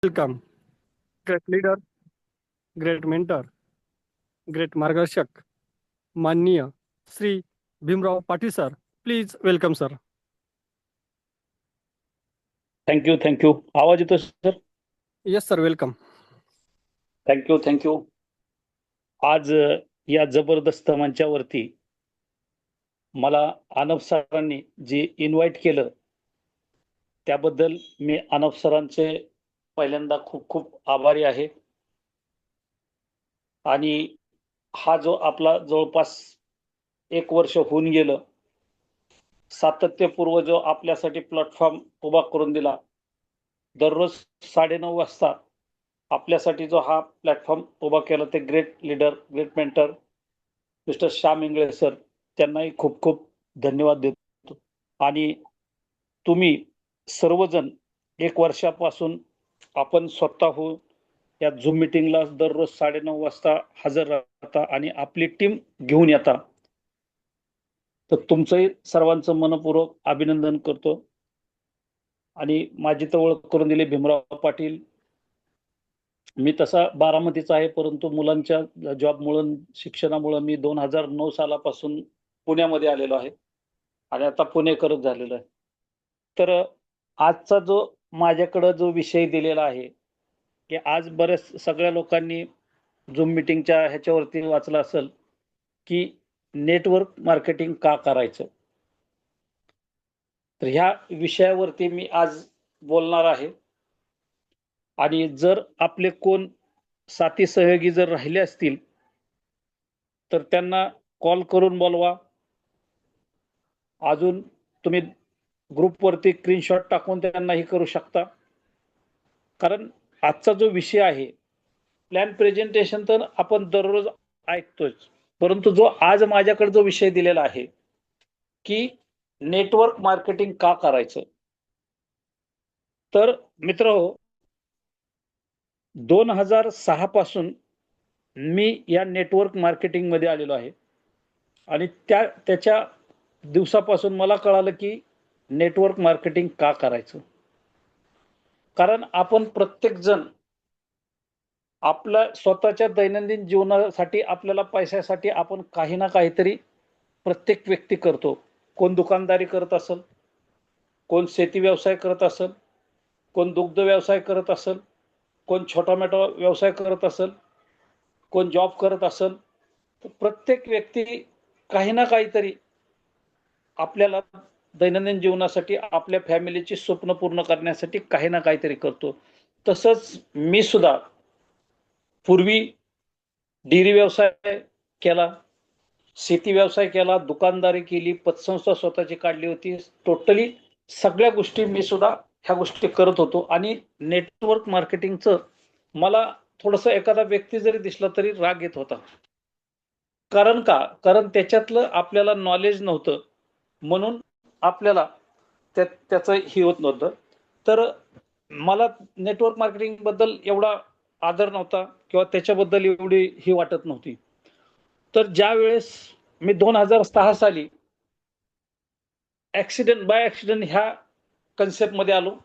Welcome. Great leader, great mentor, great मार्गदर्शक, माननीय Shri Bhimrao Patil sir. Please welcome sir. Thank you. आवाज येतो sir? Yes sir, welcome. Thank you. आज या जबरदस्त मंचावरती मला अनब सरांनी जे इन्व्हाइट केलं त्याबद्दल मी अनब सरांचे पहिल्यांदा खूप खूप आभारी आहे. आणि हा जो आपला जवळपास 1 वर्ष होऊन गेलं, सातत्यपूर्व जो आपल्यासाठी प्लॅटफॉर्म उभा करून दिला, दररोज 9:30 वाजता आपल्यासाठी जो हा प्लॅटफॉर्म उभा केला, ते great leader, great mentor mister Shyam Ingale sir, त्यांनाही खूप खूप धन्यवाद देतो. आणि तुम्ही सर्वजण 1 वर्षापासून आपण स्वतःहून या झूम मीटिंगला दररोज 9:30 वाजता हजर राहता आणि आपली टीम घेऊन येता, तर तुमचंही सर्वांचं मनपूर्वक अभिनंदन करतो. आणि माझी तर ओळख करून दिली भीमराव पाटील. मी तसा बारामतीचा आहे, परंतु मुलांच्या जॉबमुळं, शिक्षणामुळं मी 2009 सालापासून पुण्यामध्ये आलेलो आहे आणि आता पुणेकरच झालेलो आहे. तर आजचा जो माझ्याकडं जो विषय दिलेला आहे, की आज बऱ्याच सगळ्या लोकांनी झूम मीटिंगच्या ह्याच्यावरती वाचलं असेल, की नेटवर्क मार्केटिंग का करायचं? तर ह्या विषयावरती मी आज बोलणार आहे. आणि जर आपले कोण साथी सहयोगी जर राहिले असतील, तर त्यांना कॉल करून बोलवा. अजून तुम्ही ग्रुपवरती स्क्रीनशॉट टाकून त्यांनाही करू शकता. कारण आजचा जो विषय आहे, प्लॅन प्रेझेंटेशन तर आपण दररोज ऐकतोच, परंतु जो आज माझ्याकडे जो विषय दिलेला आहे, की नेटवर्क मार्केटिंग का करायचं? तर मित्रहो, 2006 पासून मी या नेटवर्क मार्केटिंग मध्ये आलेलो आहे. आणि त्याच्या दिवसापासून मला कळालं, की नेटवर्क मार्केटिंग का करायचं? कारण आपण प्रत्येक जण आपल्या स्वतःच्या दैनंदिन जीवनासाठी, आपल्याला पैशासाठी आपण काही ना काहीतरी प्रत्येक व्यक्ती करतो. कोण दुकानदारी करत असेल, कोण शेती व्यवसाय करत असेल, कोण दुग्ध व्यवसाय करत असेल, कोण छोटा मोठा व्यवसाय करत असेल, कोण जॉब करत असेल. तर प्रत्येक व्यक्ती काही ना काहीतरी आपल्याला दैनंदिन जीवनासाठी, आपल्या फॅमिलीची स्वप्न पूर्ण करण्यासाठी काही ना काहीतरी करतो. तसंच मी सुद्धा पूर्वी डेअरी व्यवसाय केला, शेती व्यवसाय केला, दुकानदारी केली, पतसंस्था स्वतःची काढली होती. टोटली सगळ्या गोष्टी मी सुद्धा ह्या गोष्टी करत होतो. आणि नेटवर्क मार्केटिंगचं मला थोडंसं एखादा व्यक्ती जरी दिसला तरी राग येत होता. कारण कारण त्याच्यातलं आपल्याला नॉलेज नव्हतं, म्हणून आपल्याला त्याचं हे होत नव्हतं. तर मला नेटवर्क मार्केटिंग बद्दल एवढा आदर नव्हता किंवा त्याच्याबद्दल एवढी ही वाटत नव्हती. तर ज्या वेळेस मी 2006 साली बाय ऍक्सिडेंट ह्या कन्सेप्ट मध्ये आलो,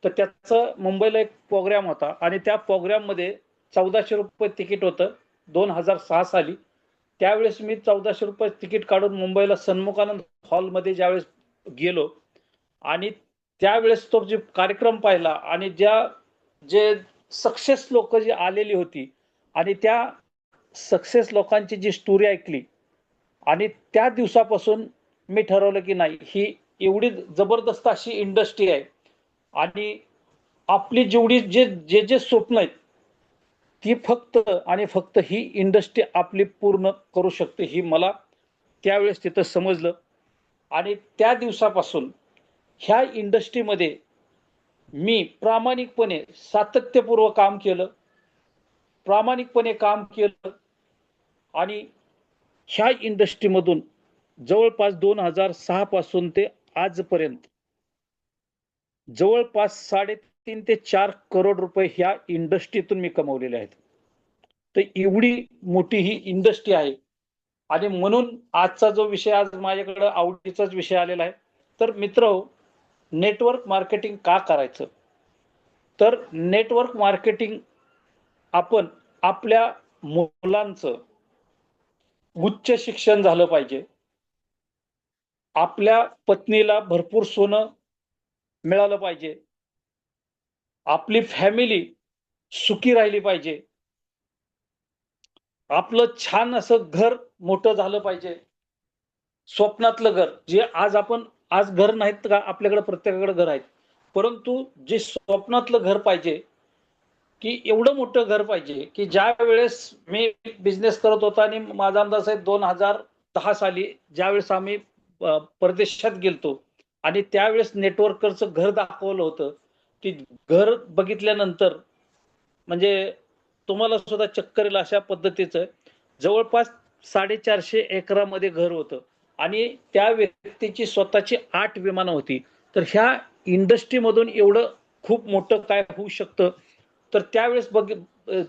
तर त्याचं मुंबईला एक प्रोग्राम होता आणि त्या प्रोग्राम मध्ये 1400 रुपये तिकीट होतं 2006 साली. त्यावेळेस मी 1400 रुपये तिकीट काढून मुंबईला सन्मुखानंद हॉलमध्ये ज्यावेळेस गेलो आणि त्यावेळेस तो जे कार्यक्रम पाहिला आणि जे सक्सेस लोक जी आलेली होती आणि त्या सक्सेस लोकांची जी स्टोरी ऐकली, आणि त्या दिवसापासून मी ठरवलं की नाही, ही एवढी जबरदस्त अशी इंडस्ट्री आहे आणि आपली जेवढी जे स्वप्न आहेत, ती फक्त आणि फक्त ही इंडस्ट्री आपली पूर्ण करू शकते, ही मला त्यावेळेस तिथं समजलं. आणि त्या दिवसापासून ह्या इंडस्ट्रीमध्ये मी प्रामाणिकपणे सातत्यपूर्व काम केलं, आणि ह्या इंडस्ट्रीमधून जवळपास 2006 पासून ते आजपर्यंत जवळपास 3.5 ते 4 करोड रुपये ह्या इंडस्ट्रीतून मी कमवलेले आहेत. तर एवढी मोठी ही इंडस्ट्री आहे. आणि म्हणून आजचा जो विषय, आज माझ्याकडे आवडीचाच विषय आलेला आहे. तर मित्र, नेटवर्क मार्केटिंग का करायचं? तर नेटवर्क मार्केटिंग आपण आपल्या मुलांचं उच्च शिक्षण झालं पाहिजे, आपल्या पत्नीला भरपूर सोनं मिळालं पाहिजे, आपली फॅमिली सुखी राहिली पाहिजे, आपलं छान असं घर मोठं झालं पाहिजे, स्वप्नातलं घर जे आज घर नाहीत का आपल्याकडे, प्रत्येकाकडे घर आहेत, परंतु जे स्वप्नातलं घर पाहिजे की एवढं मोठं घर पाहिजे की ज्या वेळेस मी बिझनेस करत होता आणि माझा अंदाज आहे 2010 साली ज्यावेळेस आम्ही परदेशात गेलतो आणि त्यावेळेस नेटवर्करचं घर दाखवलं होतं, की घर बघितल्यानंतर म्हणजे तुम्हाला सुद्धा चक्कर येईल अशा पद्धतीचं जवळपास 450 एकरामध्ये घर होतं आणि त्या व्यक्तीची स्वतःची 8 विमानं होती. तर ह्या इंडस्ट्रीमधून एवढं खूप मोठं काय होऊ शकतं, तर त्यावेळेस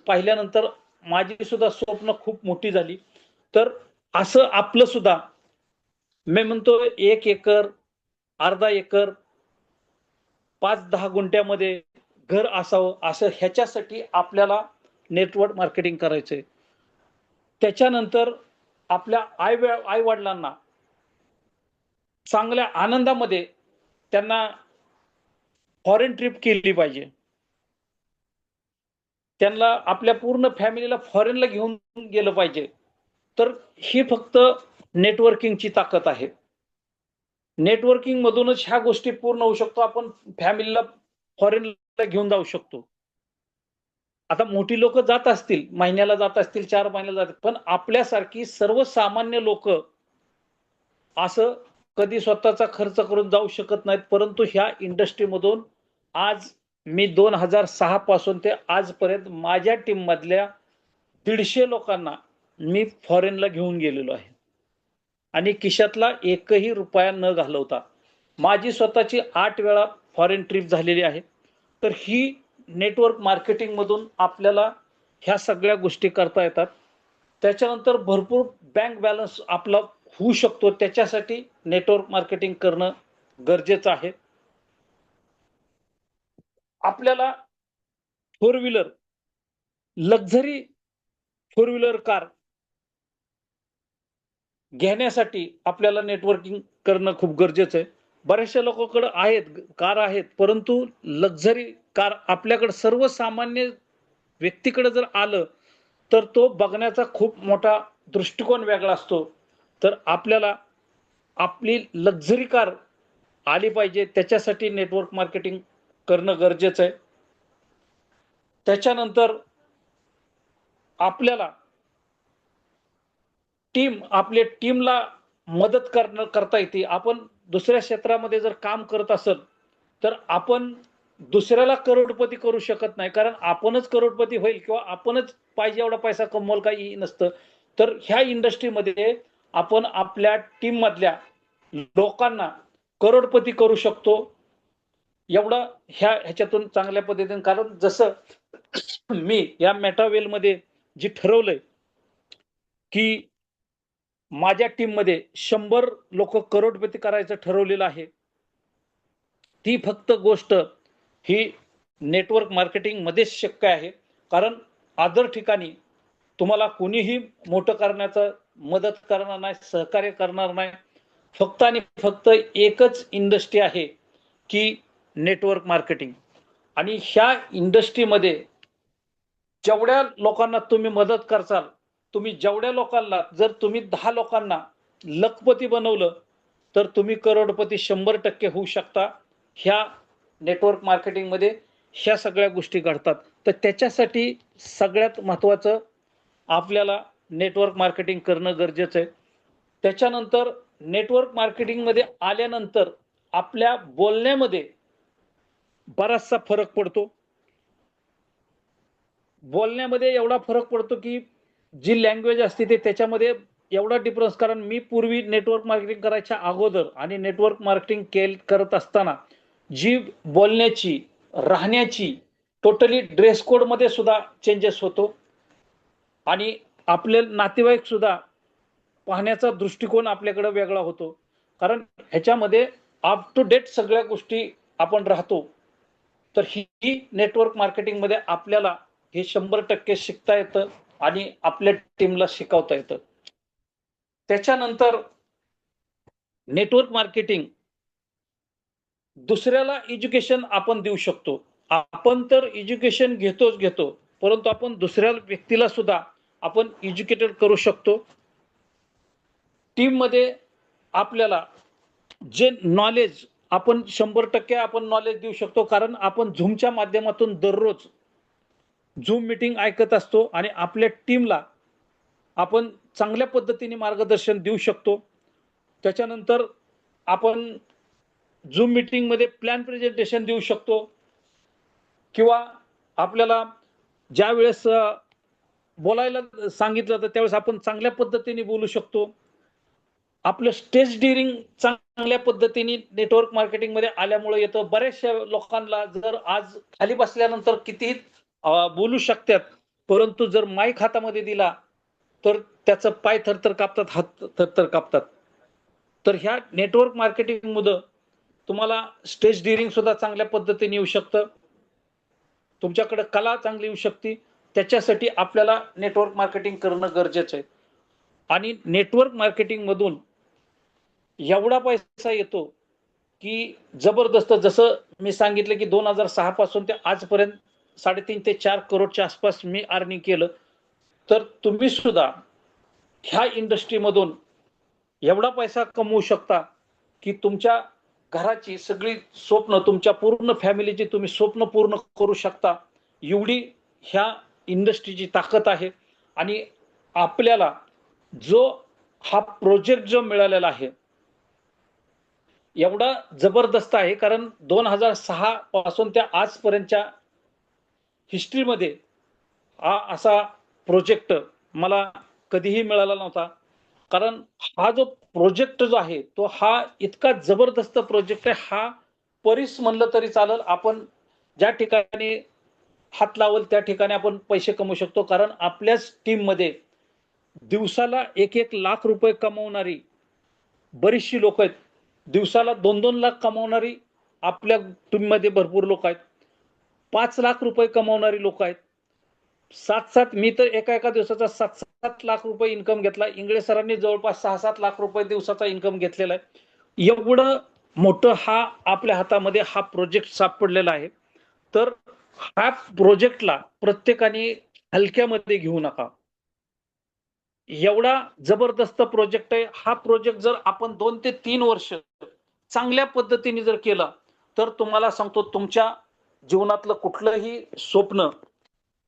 पाहिल्यानंतर माझी सुद्धा स्वप्न खूप मोठी झाली. तर असं आपलं सुद्धा मी म्हणतो 1 एकर, अर्धा एकर, 5-10 गुंठ्यामध्ये घर असावं, असं ह्याच्यासाठी आपल्याला नेटवर्क मार्केटिंग करायचंय. त्याच्यानंतर आपल्या आई वडिलांना चांगल्या आनंदामध्ये त्यांना फॉरेन ट्रिप केली पाहिजे. त्यांना आपल्या पूर्ण फॅमिलीला फॉरेनला घेऊन गेलं पाहिजे. तर ही फक्त नेटवर्किंगची ताकद आहे. नेटवर्किंग मधूनच ह्या गोष्टी पूर्ण होऊ शकतो. आपण फॅमिलीला फॉरेनला घेऊन जाऊ शकतो. आता मोठी लोक जात असतील, महिन्याला जात असतील, 4 महिन्याला जातात, पण आपल्यासारखी सर्वसामान्य लोक असं कधी स्वतःचा खर्च करून जाऊ शकत नाहीत. परंतु ह्या इंडस्ट्रीमधून आज मी 2006 पासून ते आजपर्यंत माझ्या टीम मधल्या 150 लोकांना मी फॉरेनला घेऊन गेलेलो आहे आणि खिशातला एकही रुपया न घालवता माझी स्वतःची 8 वेळा फॉरेन ट्रिप झालेली आहे. तर ही नेटवर्क मार्केटिंग मधून आपल्याला ह्या सगळ्या गोष्टी करता येतात. त्याच्यानंतर भरपूर बँक बॅलन्स आपला होऊ शकतो, त्याच्यासाठी नेटवर्क मार्केटिंग करणं गरजेचं आहे. आपल्याला 4 व्हीलर, लक्झरी 4 व्हीलर कार घेण्यासाठी आपल्याला नेटवर्किंग करणं खूप गरजेचं आहे. बऱ्याचशा लोकांकडे आहेत कार आहेत, परंतु लक्झरी कार आपल्याकडे सर्वसामान्य व्यक्तीकडे जर आलं तर तो बघण्याचा खूप मोठा दृष्टिकोन वेगळा असतो. तर आपल्याला आपली लक्झरी कार आली पाहिजे, त्याच्यासाठी नेटवर्क मार्केटिंग करणं गरजेचं आहे. त्याच्यानंतर आपल्याला आपल्या टीमला मदत करता येते. आपण दुसऱ्या क्षेत्रामध्ये जर काम करत असेल तर आपण दुसऱ्याला करोडपती करू शकत नाही, कारण आपणच करोडपती होईल किंवा आपणच पाहिजे एवढा पैसा कमवाल काही नसतं. तर ह्या इंडस्ट्रीमध्ये आपण आपल्या टीम मधल्या लोकांना करोडपती करू शकतो, एवढं ह्याच्यातून चांगल्या पद्धतीने. कारण जसं मी या मेटावेल मध्ये जे ठरवलंय की माझ्या टीम मध्ये 100 लोक करोडपती करायचं ठरवलेलं आहे, ती फक्त गोष्ट ही नेटवर्क मार्केटिंग मध्येच शक्य आहे. कारण अदर ठिकाणी तुम्हाला कोणीही मोठं करण्याचं मदत करणार नाही, सहकार्य करणार नाही. फक्त आणि फक्त एकच इंडस्ट्री आहे की नेटवर्क मार्केटिंग. आणि ह्या इंडस्ट्रीमध्ये जेवढ्या लोकांना तुम्ही मदत करसाल, तुम्ही जेवढ्या लोकांना, जर तुम्ही 10 लोकांना लखपती बनवलं तर तुम्ही करोडपती 100% होऊ शकता. ह्या नेटवर्क मार्केटिंग मध्ये ह्या सगळ्या गोष्टी घडतात. तर त्याच्यासाठी सगळ्यात महत्त्वाचं आपल्याला नेटवर्क मार्केटिंग करणं गरजेचं आहे. त्याच्यानंतर नेटवर्क मार्केटिंग मध्ये आल्यानंतर आपल्या बोलण्यामध्ये बराचसा फरक पडतो. बोलण्यामध्ये एवढा फरक पडतो की जी लँग्वेज असते ते त्याच्यामध्ये एवढा डिफरन्स. कारण मी पूर्वी नेटवर्क मार्केटिंग करायच्या अगोदर आणि नेटवर्क मार्केटिंग करत असताना जी बोलण्याची, राहण्याची, टोटली ड्रेस कोड मध्ये सुद्धा चेंजेस होतो आणि आपले नातेवाईक सुद्धा पाहण्याचा दृष्टिकोन आपल्याकडे वेगळा होतो. कारण ह्याच्यामध्ये अप टू डेट सगळ्या गोष्टी आपण राहतो. तर ही नेटवर्क मार्केटिंगमध्ये आपल्याला हे 100% शिकता येतं आणि आपल्या टीमला शिकवता येतं. त्याच्यानंतर नेटवर्क मार्केटिंग दुसऱ्याला एज्युकेशन आपण देऊ शकतो. आपण तर एज्युकेशन घेतो, परंतु आपण दुसऱ्या व्यक्तीला सुद्धा आपण एज्युकेटेड करू शकतो. टीममध्ये आपल्याला जे नॉलेज आपण 100% आपण नॉलेज देऊ शकतो, कारण आपण झूमच्या माध्यमातून दररोज झूम मीटिंग ऐकत असतो आणि आपल्या टीमला आपण चांगल्या पद्धतीने मार्गदर्शन देऊ शकतो. त्याच्यानंतर आपण झूम मीटिंगमध्ये प्लॅन प्रेझेंटेशन देऊ शकतो किंवा आपल्याला ज्या वेळेस बोलायला सांगितलं तर त्यावेळेस आपण चांगल्या पद्धतीने बोलू शकतो. आपलं स्टेज डिअरिंग चांगल्या पद्धतीने नेटवर्क मार्केटिंगमध्ये आल्यामुळे येतं. बऱ्याचशा लोकांना जर आज खाली बसल्यानंतर कितीही बोलू शकतात, परंतु जर माईक हातामध्ये दिला तर त्याचं पाय थरथर कापतात, हात थरथर कापतात. तर ह्या नेटवर्क मार्केटिंगमध्ये तुम्हाला स्टेज डिअरिंग सुद्धा चांगल्या पद्धतीने येऊ शकतं. तुमच्याकडे कला चांगली येऊ शकते. त्याच्यासाठी आपल्याला नेटवर्क मार्केटिंग करणं गरजेचं आहे. आणि नेटवर्क मार्केटिंग मधून एवढा पैसा येतो की जबरदस्त. जसं मी सांगितलं की 2006 पासून ते आजपर्यंत 3.5 ते 4 करोडच्या आसपास मी अर्निंग केलं. तर तुम्ही सुद्धा ह्या इंडस्ट्रीमधून एवढा पैसा कमवू शकता की तुमच्या घराची सगळी स्वप्न, तुमच्या पूर्ण फॅमिलीची तुम्ही स्वप्न पूर्ण करू शकता. एवढी ह्या इंडस्ट्रीची ताकद आहे. आणि आपल्याला जो हा प्रोजेक्ट जो मिळालेला आहे एवढा जबरदस्त आहे, कारण 2006 पासून त्या आजपर्यंतच्या हिस्ट्रीमध्ये हा असा प्रोजेक्ट मला कधीही मिळाला नव्हता. कारण हा जो प्रोजेक्ट जो आहे तो हा इतका जबरदस्त प्रोजेक्ट आहे. हा परीस म्हणलं तरी चालेल. आपण ज्या ठिकाणी हात लावल त्या ठिकाणी आपण पैसे कमवू शकतो. कारण आपल्याच टीममध्ये दिवसाला 1-1 लाख रुपये कमवणारी बरीचशी लोक आहेत. दिवसाला 2-2 लाख कमवणारी आपल्या टीममध्ये भरपूर लोक आहेत. 5 लाख रुपये कमवणारी लोक आहेत. 7-7 मी तर एका दिवसाचा 7-7 लाख रुपये इन्कम घेतला. इंगळे सरांनी जवळपास 6-7 लाख रुपये दिवसाचा इन्कम घेतलेला आहे. एवढं मोठं हा आपल्या हातामध्ये हा प्रोजेक्ट सापडलेला आहे. तर ह्या प्रोजेक्टला प्रत्येकाने हलक्यामध्ये घेऊ नका. एवढा जबरदस्त प्रोजेक्ट आहे. हा प्रोजेक्ट जर आपण 2 ते 3 वर्ष चांगल्या पद्धतीने जर केला तर तुम्हाला सांगतो तुमच्या जीवनातलं कुठलंही स्वप्न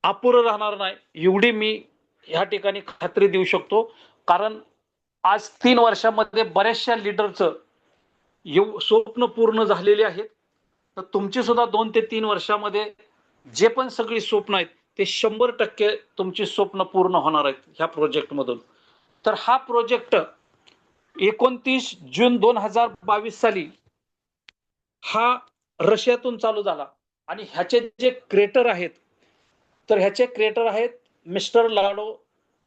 अपुरं राहणार नाही, एवढी मी ह्या ठिकाणी खात्री देऊ शकतो. कारण आज 3 वर्षामध्ये बऱ्याचशा लीडरचं स्वप्न पूर्ण झालेले आहेत. तर तुमची सुद्धा 2 ते 3 वर्षामध्ये जे पण सगळी स्वप्न आहेत ते 100% तुमची स्वप्न पूर्ण होणार आहेत ह्या प्रोजेक्टमधून. तर हा प्रोजेक्ट 29 जून 2022 साली हा रशियातून चालू झाला. आणि ह्याचे जे क्रिएटर आहेत तर ह्याचे क्रिएटर आहेत मिस्टर लाडो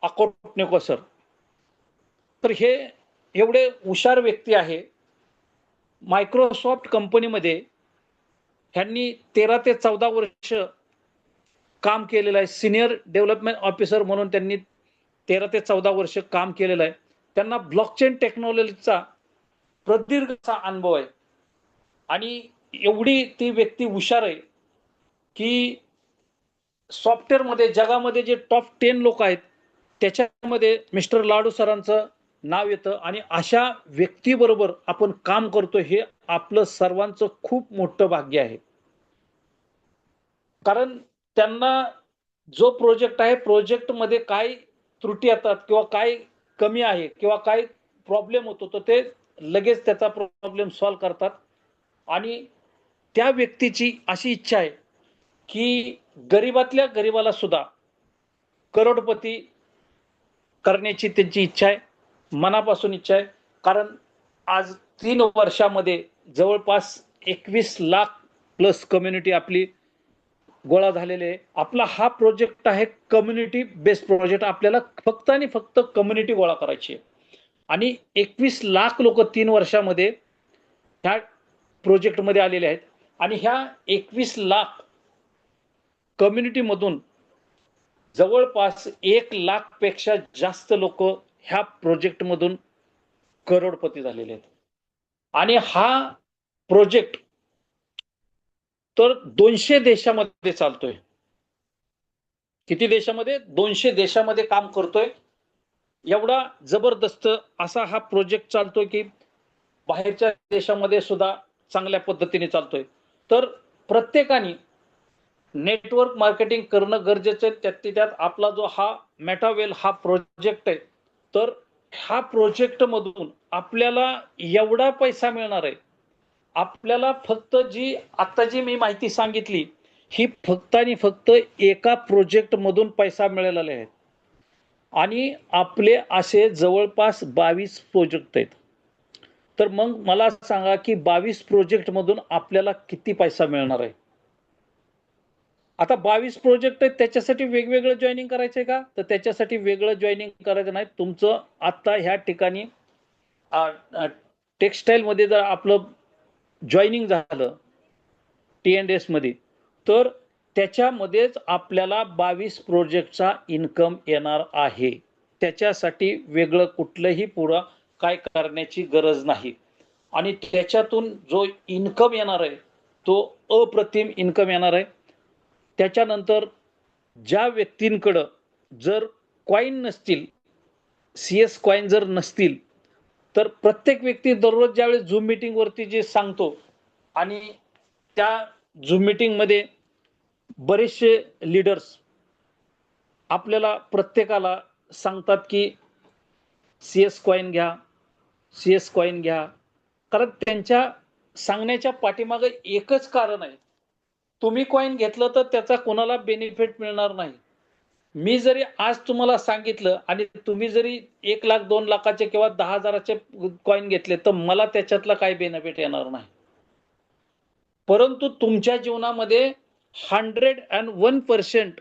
अकोटनेको सर. तर हे एवढे हुशार व्यक्ती आहे. मायक्रोसॉफ्ट कंपनीमध्ये ह्यांनी 13 ते 14 वर्ष काम केलेलं आहे. सिनियर डेव्हलपमेंट ऑफिसर म्हणून त्यांनी 13 ते 14 वर्ष काम केलेलं आहे. त्यांना ब्लॉकचेन टेक्नॉलॉजीचा प्रदीर्घ असा अनुभव आहे. आणि एवढी ती व्यक्ती हुशार आहे की सॉफ्टवेअरमध्ये जगामध्ये जे टॉप 10 लोक आहेत त्याच्यामध्ये मिस्टर लाडू सरांचं नाव येतं. आणि अशा व्यक्तीबरोबर आपण काम करतो हे आपलं सर्वांचं खूप मोठं भाग्य आहे. कारण त्यांना जो प्रोजेक्ट आहे प्रोजेक्टमध्ये काय त्रुटी येतात किंवा काय कमी आहे किंवा काय प्रॉब्लेम होतो तर ते लगेच त्याचा प्रॉब्लेम सॉल्व्ह करतात. आणि त्या व्यक्तीची अशी इच्छा आहे की गरीबातल्या गरीबाला सुद्धा करोडपती करण्याची त्यांची इच्छा आहे, मनापासून इच्छा आहे. कारण आज 3 वर्षामध्ये जवळपास 21 लाख प्लस कम्युनिटी आपली गोळा झालेले आहे. आपला हा प्रोजेक्ट आहे कम्युनिटी बेस्ड प्रोजेक्ट. आपल्याला फक्त आणि फक्त कम्युनिटी गोळा करायची आहे. आणि 21 लाख लोक 3 वर्षामध्ये ह्या प्रोजेक्टमध्ये आलेले आहेत. आणि ह्या 21 लाख कम्युनिटीमधून जवळपास 1 लाख पेक्षा जास्त लोक ह्या प्रोजेक्टमधून करोडपती झालेले आहेत. आणि हा प्रोजेक्ट तर 200 देशामध्ये चालतोय. किती देशामध्ये? 200 देशामध्ये काम करतोय. एवढा जबरदस्त असा हा प्रोजेक्ट चालतोय की बाहेरच्या देशामध्ये सुद्धा चांगल्या पद्धतीने चालतोय. तर प्रत्येकाने नेटवर्क मार्केटिंग करणं गरजेचं आहे. त्यात आपला जो हा मेटावेल हा प्रोजेक्ट आहे, तर ह्या प्रोजेक्ट मधून आपल्याला एवढा पैसा मिळणार आहे. आपल्याला फक्त जी मी माहिती सांगितली ही फक्त आणि फक्त एका प्रोजेक्ट मधून पैसा मिळालेला आहे. आणि आपले असे जवळपास 22 प्रोजेक्ट आहेत. तर मग मला सांगा की 22 प्रोजेक्ट मधून आपल्याला किती पैसा मिळणार आहे? आता 22 प्रोजेक्ट आहेत, त्याच्यासाठी वेगवेगळं जॉईनिंग करायचंय का? तर त्याच्यासाठी वेगळं जॉईनिंग करायचं नाही. तुमचं आता ह्या ठिकाणी टेक्सटाईल मध्ये जर आपलं जॉईनिंग झालं TNS मध्ये, तर त्याच्यामध्येच आपल्याला 22 प्रोजेक्टचा इन्कम येणार आहे. त्याच्यासाठी वेगळं कुठलंही पुढं काय करण्याची गरज नाही. आणि त्याच्यातून जो इन्कम येणार आहे तो अप्रतिम इन्कम येणार आहे. त्याच्यानंतर ज्या व्यक्तींकडं जर कॉइन नसतील, CS कॉइन जर नसतील, तर प्रत्येक व्यक्ती दररोज ज्यावेळेस झूम मीटिंग वरती जे सांगतो आणि त्या झूम मीटिंग मध्ये बरेचसे लीडर्स आपल्याला प्रत्येकाला सांगतात की CS कॉइन घ्या, CS कॉइन घ्या. कारण त्यांच्या सांगण्याच्या पाठीमागे एकच कारण आहे. तुम्ही कॉइन घेतलं तर त्याचा कोणाला बेनिफिट मिळणार नाही. मी जरी आज तुम्हाला सांगितलं आणि तुम्ही जरी 1 लाख 2 लाखाचे किंवा 10,000चे कॉइन घेतले तर मला त्याच्यातला काही बेनिफिट येणार नाही. परंतु तुमच्या जीवनामध्ये 101%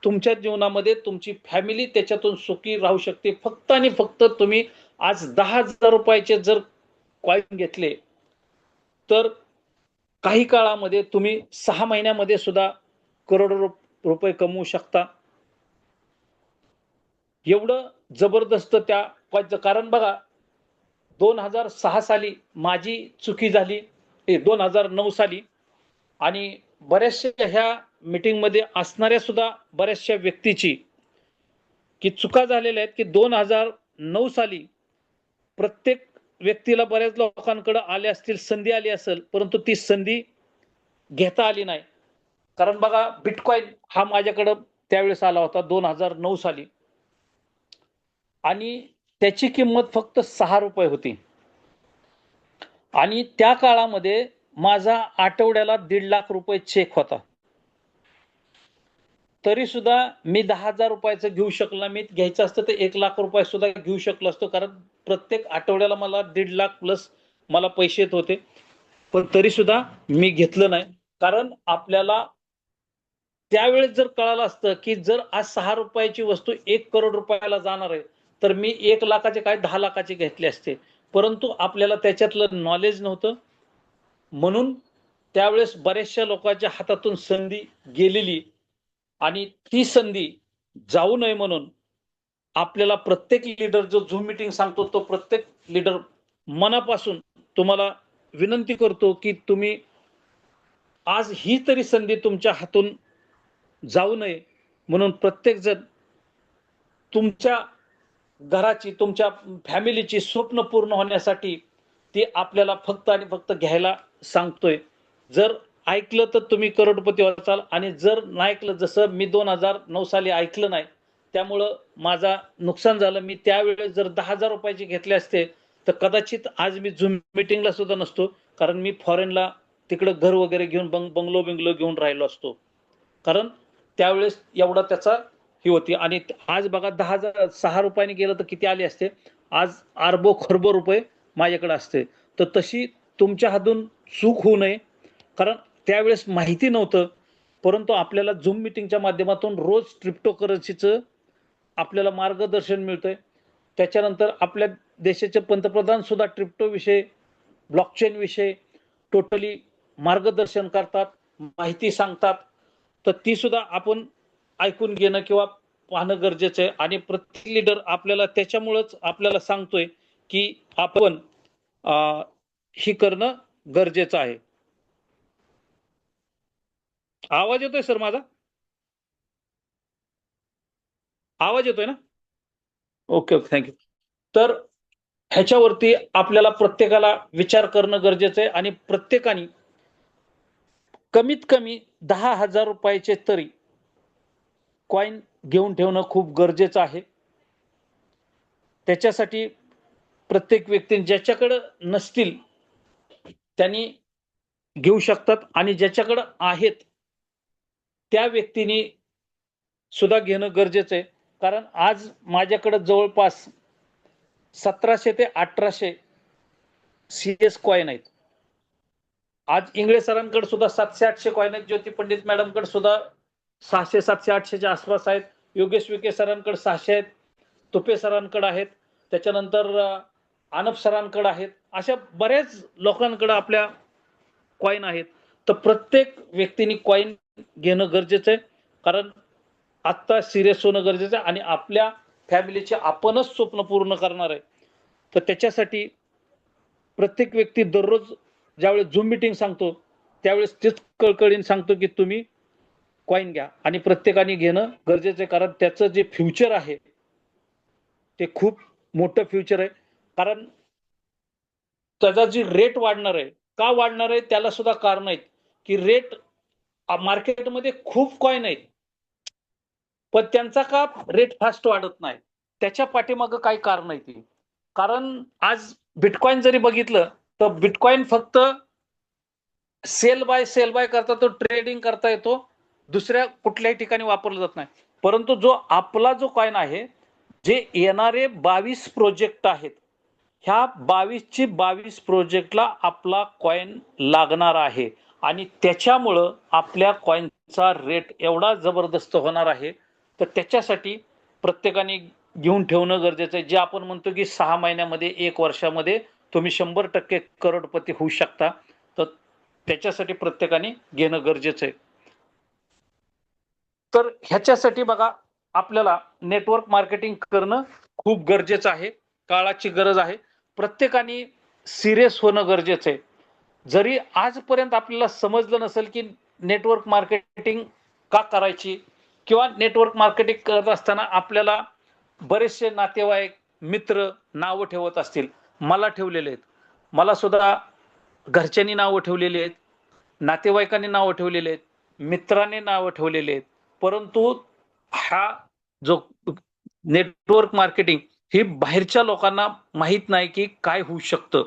तुमच्या जीवनामध्ये तुमची फॅमिली त्याच्यातून सुखी राहू शकते. फक्त आणि फक्त तुम्ही आज 10,000 रुपयाचे जर कॉइन घेतले तर काही काळामध्ये तुम्ही 6 महिन्यामध्ये सुद्धा करोडो रुपये कमवू शकता. एवढं जबरदस्त त्या कारण बघा 2006 साली माझी चुकी झाली, 2009 साली, आणि बऱ्याचशा ह्या मीटिंग मध्ये असणाऱ्या सुद्धा बऱ्याचशा व्यक्तीची की चुका झालेल्या आहेत की 2009 साली प्रत्येक व्यक्तीला बऱ्याच लोकांकडे आले असतील, संधी आली असेल, परंतु ती संधी घेता आली नाही. कारण बघा बिटकॉइन हा माझ्याकडे त्यावेळेस आला होता 2009 साली आणि त्याची किंमत फक्त 6 रुपये होती. आणि त्या काळामध्ये माझा आठवड्याला 1.5 लाख रुपये चेक होता. तरी सुद्धा मी 10,000 रुपयाचं घेऊ शकलो नाही. मी घ्यायचं असतं तर 1 लाख रुपये सुद्धा घेऊ शकलो असतो. कारण प्रत्येक आठवड्याला मला 1.5 लाख प्लस मला पैसे येत होते. पण तरी सुद्धा मी घेतलं नाही. कारण आपल्याला त्यावेळेस जर कळालं असतं की जर आज 6 रुपयाची वस्तू 1 करोड रुपयाला जाणार आहे, तर मी 1 लाखाचे काय 10 लाखाचे घेतले असते. परंतु आपल्याला त्याच्यातलं नॉलेज नव्हतं. म्हणून त्यावेळेस बऱ्याचशा लोकांच्या हातातून संधी गेलेली आणि ती संधी जाऊ नये म्हणून आपल्याला प्रत्येक लीडर जो झूम मीटिंग सांगतो तो प्रत्येक लीडर मनापासून तुम्हाला विनंती करतो की तुम्ही आज ही तरी संधी तुमच्या हातून जाऊ नये म्हणून प्रत्येक जण तुमच्या घराची, तुमच्या फॅमिलीची स्वप्न पूर्ण होण्यासाठी ती आपल्याला फक्त आणि फक्त घ्यायला सांगतोय. जर ऐकलं तर तुम्ही करोडपती व्हाल आणि जर नाही ऐकलं, जसं मी 2009 साली ऐकलं नाही त्यामुळं माझा नुकसान झालं. मी त्यावेळेस जर 10,000 रुपयाचे घेतले असते तर कदाचित आज मी झूम मीटिंगला सुद्धा नसतो. कारण मी फॉरेनला तिकडं घर वगैरे घेऊन बंगलो घेऊन राहिलो असतो. कारण त्यावेळेस एवढा त्याचा ही होती. आणि आज बघा 10,000 6 रुपयाने गेलं तर किती आले असते. आज अरबो खरबो रुपये माझ्याकडे असते. तर तशी तुमच्या हातून चूक होऊ नये. कारण त्यावेळेस माहिती नव्हतं. परंतु आपल्याला झूम मीटिंगच्या माध्यमातून रोज क्रिप्टोकरन्सीचं आपल्याला मार्गदर्शन मिळतंय. त्याच्यानंतर आपल्या देशाचे पंतप्रधान सुद्धा क्रिप्टो विषय, ब्लॉकचेन विषय टोटली मार्गदर्शन करतात, माहिती सांगतात, तर ती सुद्धा आपण ऐकून घेणं किंवा पाहणं गरजेचं आहे. आणि प्रत्येक लीडर आपल्याला त्याच्यामुळेच आपल्याला सांगतोय की आपण ही करणं गरजेचं आहे. आवाज येतोय सर माझा? आवाज येतोय ना? Okay okay, thank you. तर ह्याच्यावरती आपल्याला प्रत्येकाला विचार करणं गरजेचं आहे आणि प्रत्येकाने कमीत कमी 10,000 रुपयाचे तरी कॉइन घेऊन ठेवणं खूप गरजेचं आहे. त्याच्यासाठी प्रत्येक व्यक्ती ज्याच्याकडे नसतील त्यांनी घेऊ शकतात आणि ज्याच्याकडे आहेत त्या व्यक्तीने सुद्धा घेणं गरजेचं आहे. कारण आज माझ्याकडे जवळपास 1700 ते 1800 CS कॉइन आहेत. आज इंगळे सरांकडे सुद्धा 700-800 कॉइन आहेत. ज्योती पंडित मॅडमकडे सुद्धा 600, 700, 800च्या आसपास आहेत. योगेश विखे सरांकडे 600 आहेत. तुपे सरांकडे आहेत. त्याच्यानंतर आनप सरांकडे आहेत. अशा बऱ्याच लोकांकडे आपल्या कॉइन आहेत. तर प्रत्येक व्यक्तीने कॉइन घेणं गरजेचं आहे. कारण आत्ता सिरियस होणं गरजेचं आहे आणि आपल्या फॅमिलीचे आपणच स्वप्न पूर्ण करणार आहे. तर त्याच्यासाठी प्रत्येक व्यक्ती दररोज ज्यावेळेस झूम मीटिंग सांगतो त्यावेळेस तेच कळकळीने सांगतो की तुम्ही कॉइन घ्या आणि प्रत्येकाने घेणं गरजेचं आहे. कारण त्याचं जे फ्युचर आहे ते खूप मोठं फ्युचर आहे. कारण त्याचा जी रेट वाढणार आहे, का वाढणार आहे त्याला सुद्धा कारण आहेत की रेट मार्केटमध्ये खूप कॉइन आहेत पण त्यांचा का रेट फास्ट वाढत नाही. त्याच्या पाठीमागं काय कारण आहे ती. कारण आज बिटकॉइन जरी बघितलं तर बिटकॉइन फक्त सेल बाय करता तो ट्रेडिंग करता येतो, दुसऱ्या कुठल्याही ठिकाणी वापरला जात नाही. परंतु जो आपला जो कॉइन आहे, जे येणारे 22 प्रोजेक्ट आहेत, ह्या 22ची 22 प्रोजेक्टला आपला कॉइन लागणार आहे आणि त्याच्यामुळं आपल्या कॉइनचा रेट एवढा जबरदस्त होणार आहे. तर त्याच्यासाठी प्रत्येकाने घेऊन ठेवणं गरजेचं आहे. जे आपण म्हणतो की 6 महिन्यामध्ये 1 वर्षामध्ये तुम्ही 100% करोडपती होऊ शकता. तर त्याच्यासाठी प्रत्येकाने घेणं गरजेचं आहे. तर ह्याच्यासाठी बघा आपल्याला नेटवर्क मार्केटिंग करणं खूप गरजेचं आहे. काळाची गरज आहे. प्रत्येकाने सिरियस होणं गरजेचं आहे. जरी आजपर्यंत आपल्याला समजलं नसेल की नेटवर्क मार्केटिंग का करायची किंवा नेटवर्क मार्केटिंग करत असताना आपल्याला बरेचसे नातेवाईक मित्र नावं ठेवत असतील. मला ठेवलेले आहेत. मला सुद्धा घरच्यांनी नावं ठेवलेली आहेत, नातेवाईकांनी नावं ठेवलेली आहेत, मित्रांनी नावं ठेवलेली आहेत. परंतु हा जो नेटवर्क मार्केटिंग ही बाहेरच्या लोकांना माहित नाही की काय होऊ शकतं.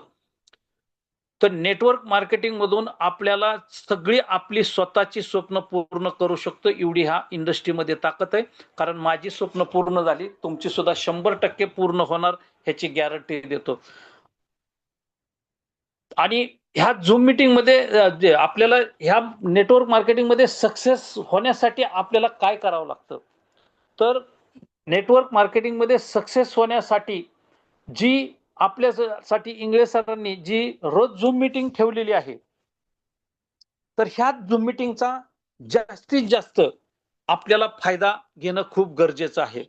तर नेटवर्क मार्केटिंग मधून आपल्याला सगळी आपली स्वतःची स्वप्न पूर्ण करू शकतो एवढी ह्या इंडस्ट्रीमध्ये ताकद आहे. कारण माझी स्वप्न पूर्ण झाली, तुमची सुद्धा 100% पूर्ण होणार ह्याची गॅरंटी देतो. आणि ह्या झूम मीटिंग मध्ये आपल्याला ह्या नेटवर्क मार्केटिंग मध्ये सक्सेस होण्यासाठी आपल्याला काय करावं लागतं. तर नेटवर्क मार्केटिंग मध्ये सक्सेस होण्यासाठी जी आपल्यासाठी इंगळे सरांनी जी रोज झूम मीटिंग ठेवलेली आहे, तर ह्या झूम मीटिंगचा जास्तीत जास्त आपल्याला फायदा घेणं खूप गरजेचं आहे.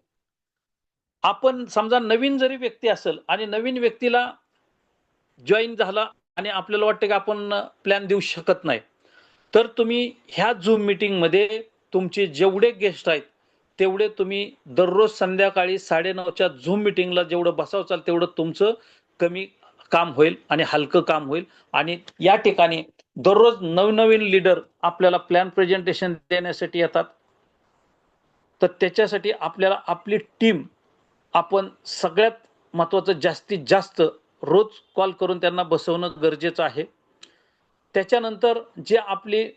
आपण समजा नवीन जरी व्यक्ती असेल आणि नवीन व्यक्तीला जॉईन झाला आणि आपल्याला वाटतं की आपण प्लॅन देऊ शकत नाही, तर तुम्ही ह्या झूम मीटिंग मध्ये तुमचे जेवढे गेस्ट आहेत तेवढे तुम्ही दररोज संध्याकाळी 9:30च्या झूम मीटिंगला जेवढं बसावचाल तेवढं तुमचं कमी काम होईल आणि हलकं काम होईल. आणि या ठिकाणी दररोज नवनवीन लीडर आपल्याला प्लॅन प्रेझेंटेशन देण्यासाठी येतात. तर त्याच्यासाठी आपल्याला आपली टीम आपण सगळ्यात महत्वाचं जास्तीत जास्त रोज कॉल करून त्यांना बसवणं गरजेचं आहे. त्याच्यानंतर जे आपली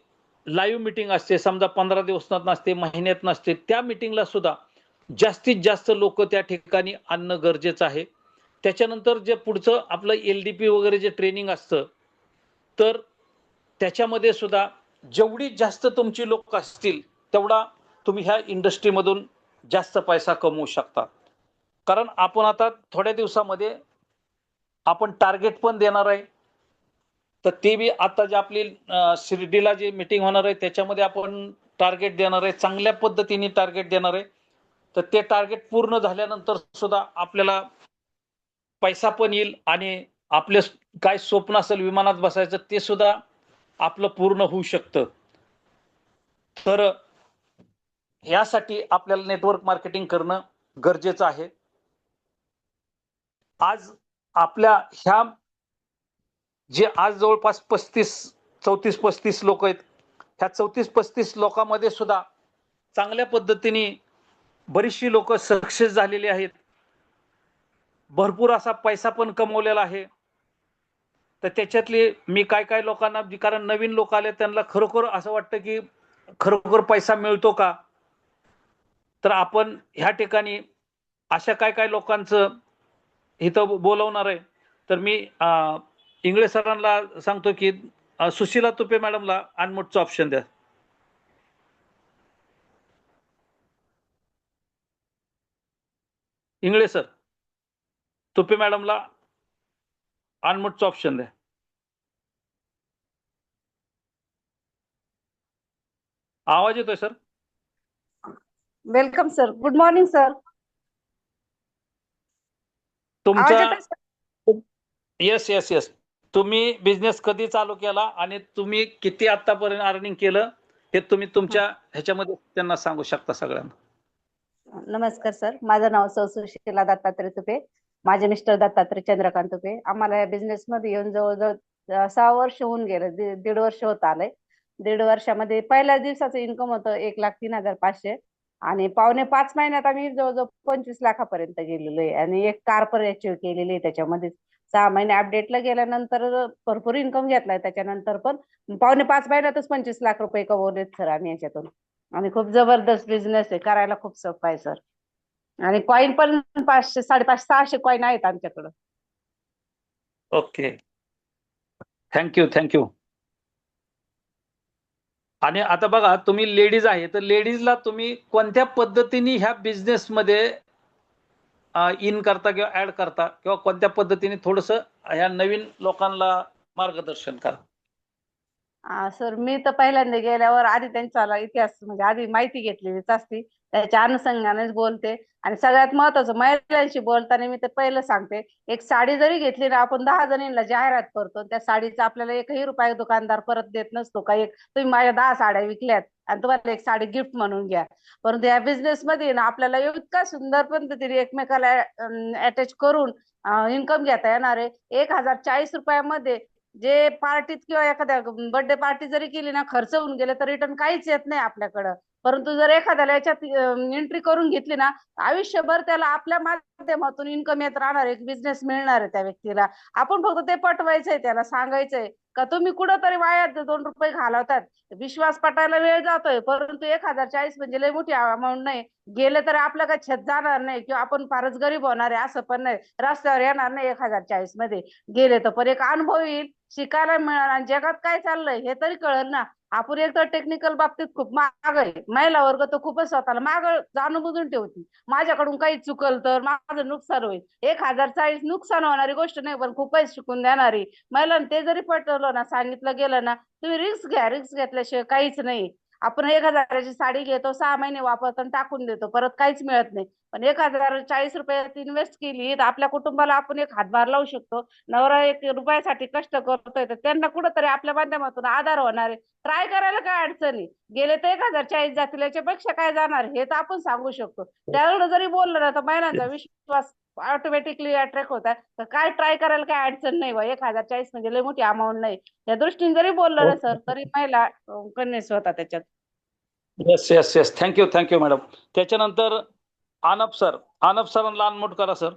लाईव्ह मीटिंग असते, समजा 15 दिवसात नसते, महिन्यात नसते, त्या मीटिंगला सुद्धा जास्तीत जास्त लोक त्या ठिकाणी आणणं गरजेचं आहे. त्याच्यानंतर जे पुढचं आपलं LDP वगैरे जे ट्रेनिंग असतं, तर त्याच्यामध्ये सुद्धा जेवढी जास्त तुमची लोक असतील तेवढा तुम्ही ह्या इंडस्ट्रीमधून जास्त पैसा कमवू शकता. कारण आपण आता थोड्या दिवसामध्ये आपण टार्गेट पण देणार आहे तर ती बी आता जी आपली शिर्डीला जी मीटिंग होणार आहे त्याच्यामध्ये आपण टार्गेट देणार आहे, चांगल्या पद्धतीने टार्गेट देणार आहे. तर ते टार्गेट पूर्ण झाल्यानंतर सुद्धा आपल्याला पैसा पण येईल आणि आपले काय स्वप्न असेल विमानात बसायचं ते सुद्धा आपलं पूर्ण होऊ शकतं. तर यासाठी आपल्याला नेटवर्क मार्केटिंग करणं गरजेचं आहे. आज आपल्या ह्या जे आज जवळपास 34-35 लोक आहेत, ह्या 34-35 लोकांमध्ये सुद्धा चांगल्या पद्धतीने बरीचशी लोक सक्सेस झालेली आहेत. भरपूर असा पैसा पण कमवलेला आहे. तर त्याच्यातले मी काय लोकांना, कारण नवीन लोक आले त्यांना खरोखर असं वाटतं की खरोखर पैसा मिळतो का, तर आपण ह्या ठिकाणी अशा काय लोकांचं इथं बोलवणार आहे. तर मी इंगळे सरांना सांगतो की सुशीला तुपे मॅडमला अनम्यूटचं ऑप्शन द्या. इंगळे सर, तुपे मॅडमला अनम्यूटचं ऑप्शन द्या. आवाज येतोय sir? Welcome sir. Good morning sir. आवाज तुमचा येतोय सर? Yes yes yes. तुम्ही बिझनेस कधी चालू केला आणि तुम्ही किती आतापर्यंत अर्निंग केलं हे तुम्ही तुमच्या ह्याच्यामध्ये त्यांना सांगू शकता सगळ्यांना. नमस्कार सर. माझं नाव सुशीला दत्तात्रय तुपे. माझे मिस्टर दत्तात्रय चंद्रकांत तुपे. आम्हाला या बिझनेस मध्ये येऊन जवळजवळ 6 वर्ष होऊन गेलं. 1.5 वर्ष होत आलंय. 1.5 वर्षामध्ये पहिल्या दिवसाचं इन्कम होतं 1,03,500 आणि पावणे 5 महिन्यात आम्ही जवळजवळ 25 लाखापर्यंत गेलेलो आहे आणि एक कार पण अचीव्ह केलेली आहे त्याच्यामध्ये. 6 महिने अपडेटला गेल्यानंतर भरपूर इन्कम घेतलाय त्याच्यानंतर पण पावणे 5 महिन्यातच 25 लाख रुपये कमवलेत सर आम्ही याच्यातून. आणि खूप जबरदस्त बिझनेस आहे, करायला खूप सोपं आहे सर. आणि कॉईन पण 500, 550, 600 कॉईन आहेत आमच्याकडं. Okay, thank you. आणि आता बघा तुम्ही लेडीज आहे, तर लेडीजला तुम्ही कोणत्या पद्धतीने ह्या बिझनेसमध्ये इन करता किंवा ऍड करता किंवा कोणत्या पद्धतीने थोडस ह्या नवीन लोकांना मार्गदर्शन करा. सर मी तर पहिल्यांदा गेल्यावर आधी त्यांचा इतिहास म्हणजे आधी माहिती घेतलेलीच असती, त्याच्या अनुषंगानेच बोलते. आणि सगळ्यात महत्वाचं महिलांशी बोलताना मी ते पहिलं सांगते, एक साडी जरी घेतली ना आपण 10 जणींना जाहिरात करतो, त्या साडीचा आपल्याला 1ही रुपया दुकानदार परत देत नसतो. का एक तुम्ही माझ्या 10 साड्या विकल्यात आणि तुम्हाला एक साडी गिफ्ट म्हणून घ्या. परंतु या बिझनेस मध्ये ना आपल्याला इतका सुंदर पद्धतीने एकमेकाला अटॅच करून इन्कम घेता येणार आहे. 1,040 रुपयामध्ये जे पार्टीत किंवा एखाद्या बर्थडे पार्टी जरी केली ना, खर्च होऊन गेले तर रिटर्न काहीच येत नाही आपल्याकडं. परंतु जर एखाद्याला याच्यात एंट्री करून घेतली ना, आयुष्यभर त्याला आपल्या माध्यमातून इन्कम येत राहणार, एक बिझनेस मिळणार आहे त्या व्यक्तीला. आपण फक्त ते पटवायचंय, त्याला सांगायचंय का तुम्ही कुठंतरी वायात 2 रुपये घालवतात. विश्वास पटायला वेळ जातोय, परंतु 1,040 म्हणजे लय मोठी अमाऊंट नाही. गेले तर आपलं काही छत जाणार नाही किंवा आपण फारच गरीब होणार आहे असं पण नाही. रस्त्यावर येणार नाही 1,040 मध्ये गेले तर, पण एक अनुभव येईल, शिकायला मिळणार आणि जगात काय चाललंय हे तरी कळेल ना. आपण एक तर टेक्निकल बाबतीत खूप माग आहे, महिला वर्ग तर खूपच स्वतःला माग जाणून बुजून ठेवती. माझ्याकडून काही चुकल तर माझं नुकसान होईल. 1,040 नुकसान होणारी गोष्ट नाही, पण खूपच शिकून देणारी. महिलांना ते जरी पटवलं ना, सांगितलं गेलं ना, तुम्ही रिस्क घ्या, रिस्क घेतल्याशिवाय काहीच नाही. आपण 1,000ची साडी घेतो, 6 महिने वापरतो आणि टाकून देतो, परत काहीच मिळत नाही. पण 1,040 रुपयात इन्व्हेस्ट केली तर आपल्या कुटुंबाला आपण एक हातभार लावू शकतो. नवरा 1 रुपयासाठी कष्ट करतोय तर त्यांना कुठंतरी आपल्या माध्यमातून आधार होणार आहे. ट्राय करायला काय अडचणी, गेले तर 1,040 जातील, याच्यापेक्षा काय जाणार हे तर आपण सांगू शकतो. त्यावेळेला जरी बोललं ना तर महिलांचा विश्वास ऑटोमॅटिकली अट्रॅक्ट होतात. तर काय ट्राय करायला काय अडचण नाही बा, 1,040 म्हणजे लय मोठी अमाऊंट नाही. त्या दृष्टीने जरी बोललं ना सर तरी महिला कन्व्हिन्स होतात त्याच्यात. येस. Thank you madam. त्याच्यानंतर आनप सरांना अनम्यूट करा sir.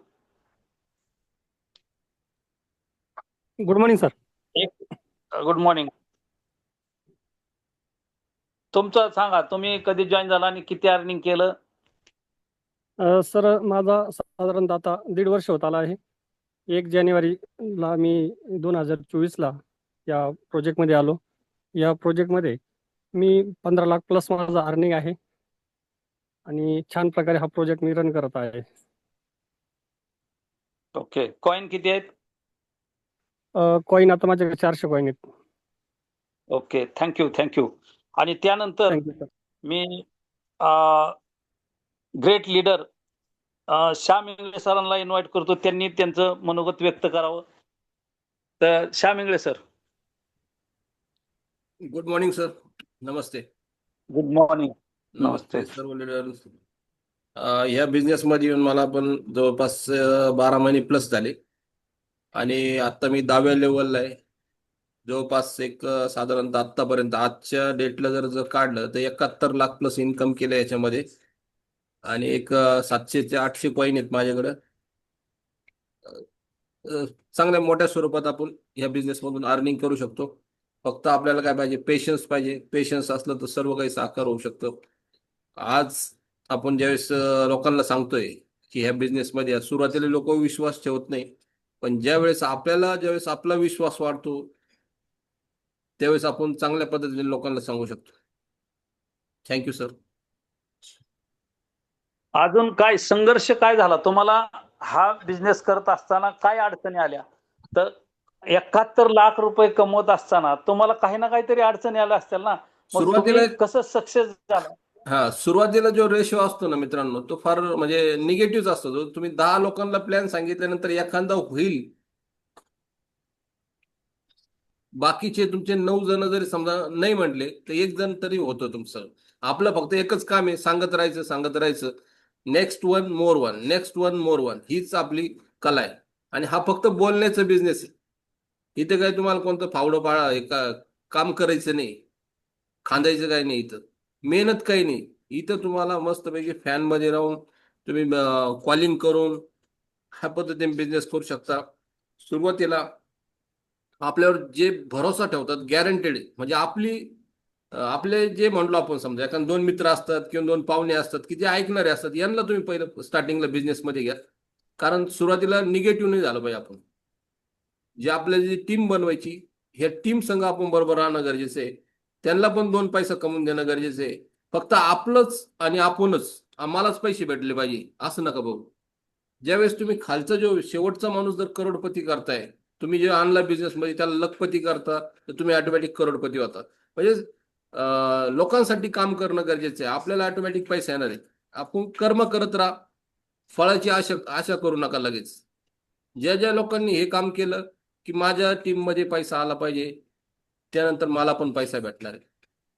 Good morning sir. Good morning. तुमचं सांगा, तुम्ही कधी जॉईन झाला आणि किती अर्निंग केलं? सर माझा साधारणतः आता 1.5 वर्ष होत आला आहे. 1 जानेवारीला मी 2024ला या प्रोजेक्टमध्ये आलो. या प्रोजेक्टमध्ये मी 15 लाख प्लस माझा अर्निंग आहे आणि छान प्रकारे हा प्रोजेक्ट मी रन करत आहे. ओके. कॉइन किती आहेत? कॉईन आता माझ्याकडे 400 कॉईन आहेत. Okay, thank you. आणि त्यानंतर थँक्यू सर. मी ग्रेट लीडर श्याम इंगळे सरांना इन्व्हाइट करतो, त्यांनी त्यांचं मनोगत व्यक्त करावं. तर Shyam Ingale sir. Good morning sir. नमस्ते. Good morning. नमस्ते सर्व लीडर्स. ह्या बिझनेसमध्ये येऊन मला पण जवळपास 12 महिने प्लस झाले आणि आता मी 10व्या लेवलला आहे. जवळपास एक साधारणतः आतापर्यंत आजच्या डेटला जर काढलं तर 71 लाख प्लस इन्कम केलं याच्यामध्ये आणि एक 700 ते 800 कॉईन आहेत माझ्याकडं. चांगल्या मोठ्या स्वरूपात आपण ह्या बिझनेसमधून अर्निंग करू शकतो. फक्त आपल्याला काय पाहिजे, पेशन्स पाहिजे. पेशन्स असलं तर सर्व काही साकार होऊ शकतं. आज आपण ज्यावेळेस लोकांना सांगतोय की ह्या बिझनेसमध्ये सुरुवातीला लोक विश्वास ठेवत नाही, पण ज्यावेळेस आपला विश्वास वाढतो त्यावेळेस आपण चांगल्या पद्धतीने लोकांना सांगू शकतो. Thank you sir. अजून काय संघर्ष काय झाला तुम्हाला हा बिझनेस करत असताना, काय अडचणी आल्या? तर 71 लाख रुपये कमवत असताना तुम्हाला काही ना काहीतरी अडचणी आल्या असतील ना, मग सुरुवातीला तुम्ही कसं सक्सेस झाला? सुरुवातीला जो रेशो असतो ना मित्रांनो, तो फार म्हणजे निगेटिव्ह असतो. जो तुम्ही 10 लोकांना प्लॅन सांगितल्यानंतर एखादा होईल, बाकीचे तुमचे 9 जण जरी समजा नाही म्हटले तर एक जण तरी होतं तुमचं. आपलं फक्त एकच काम आहे, सांगत राहायचं. नेक्स्ट वन मोर वन हीच आपली कला आहे. आणि हा फक्त बोलण्याचा बिझनेस आहे. इथे काय तुम्हाला कोणतं फावडं काम करायचं नाही, खांदायचं काही नाही. इथं मेहनत काही नाही. इथं तुम्हाला मस्तपैकी फॅन मध्ये राहून तुम्ही कॉलिंग करून ह्या पद्धतीने बिझनेस करू शकता. सुरुवातीला आपल्यावर जे भरोसा ठेवतात गॅरंटेड, म्हणजे आपले जे म्हणलो आपण, समजा एखाद 2 मित्र असतात किंवा 2 पाहुणे असतात की जे ऐकणारे असतात, यांना तुम्ही पहिलं स्टार्टिंगला बिझनेसमध्ये घ्या. कारण सुरुवातीला निगेटिव्ह नाही झालं पाहिजे. आपण जे आपल्याला जी टीम बनवायची, ह्या टीम संघ आपण बरोबर राहणं गरजेचं आहे. त्यांना पण 2 पैसा कमवून देणं गरजेचं आहे. फक्त आपलंच आणि आपणच आम्हालाच पैसे भेटले पाहिजे असं नका बघू. ज्यावेळेस तुम्ही खालचा जो शेवटचा माणूस जर करोडपती करताय, तुम्ही जे आणला बिझनेसमध्ये त्याला लखपती करता, तर तुम्ही ऑटोमॅटिक करोडपती होता. म्हणजे लोकांसाठी काम करणं गरजेचं आहे. आपल्याला ऑटोमॅटिक पैसा येणार आहे. आपण कर्म करत राहा, फळाची आशा करू नका लगेच. ज्या लोकांनी हे काम केलं की माझ्या टीम मध्ये पैसा आला पाहिजे, त्यानंतर मला पण पैसा भेटणार आहे.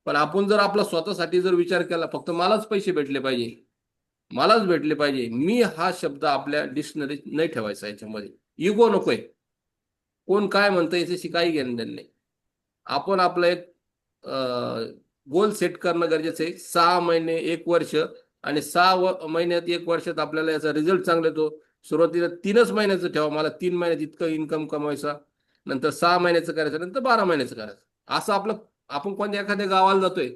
पण आपण जर आपला स्वतःसाठी जर विचार केला, फक्त मलाच पैसे भेटले पाहिजे, मी हा शब्द आपल्या डिक्शनरीत नाही ठेवायचा. याच्यामध्ये इगो नकोय. कोण काय म्हणतं याच्याशी काही घेणं देणं नाही. आपण आपलं एक गोल सेट करणं गरजेचं आहे. 6 महिने 1 वर्ष, आणि 6 महिन्यात 1 वर्षात आपल्याला याचा रिझल्ट चांगला येतो. सुरुवातीला 3च महिन्याचं ठेवा, मला 3 महिन्यात इतकं इन्कम कमवायचा, नंतर 6 महिन्याचं करायचं, नंतर 12 महिन्याचं करायचं. असं आपण कोणत्या एखाद्या गावाला जातोय,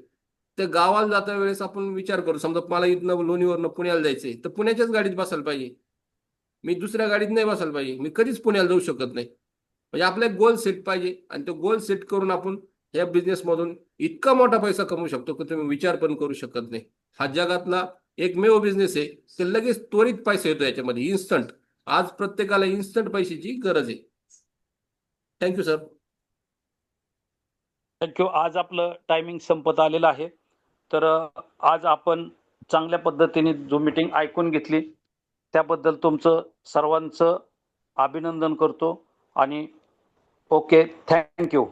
त्या गावाला जाता वेळेस आपण विचार करू, समजा मला इथनं लोणीवरनं पुण्याला जायचंय, तर पुण्याच्याच गाडीत बसायला पाहिजे. मी दुसऱ्या गाडीत नाही बसायला पाहिजे. मी कधीच पुण्याला जाऊ शकत नाही. म्हणजे आपला एक गोल सेट पाहिजे, आणि तो गोल सेट करून आपण या बिझनेसमधून इतका मोठा पैसा कमवू शकतो की तुम्ही विचार पण करू शकत नाही. हा जगातला एकमेव बिझनेस आहे की लगेच त्वरित पैसा येतो याच्यामध्ये, इन्स्टंट. आज प्रत्येकाला इन्स्टंट पैशाची गरज आहे. Thank you sir. थँक्यू. आज आपलं टायमिंग संपत आलेलं आहे. तर आज आपण चांगल्या पद्धतीने जो मीटिंग ऐकून घेतली त्याबद्दल तुमचं सर्वांचं अभिनंदन करतो. आणि ओके, थँक्यू.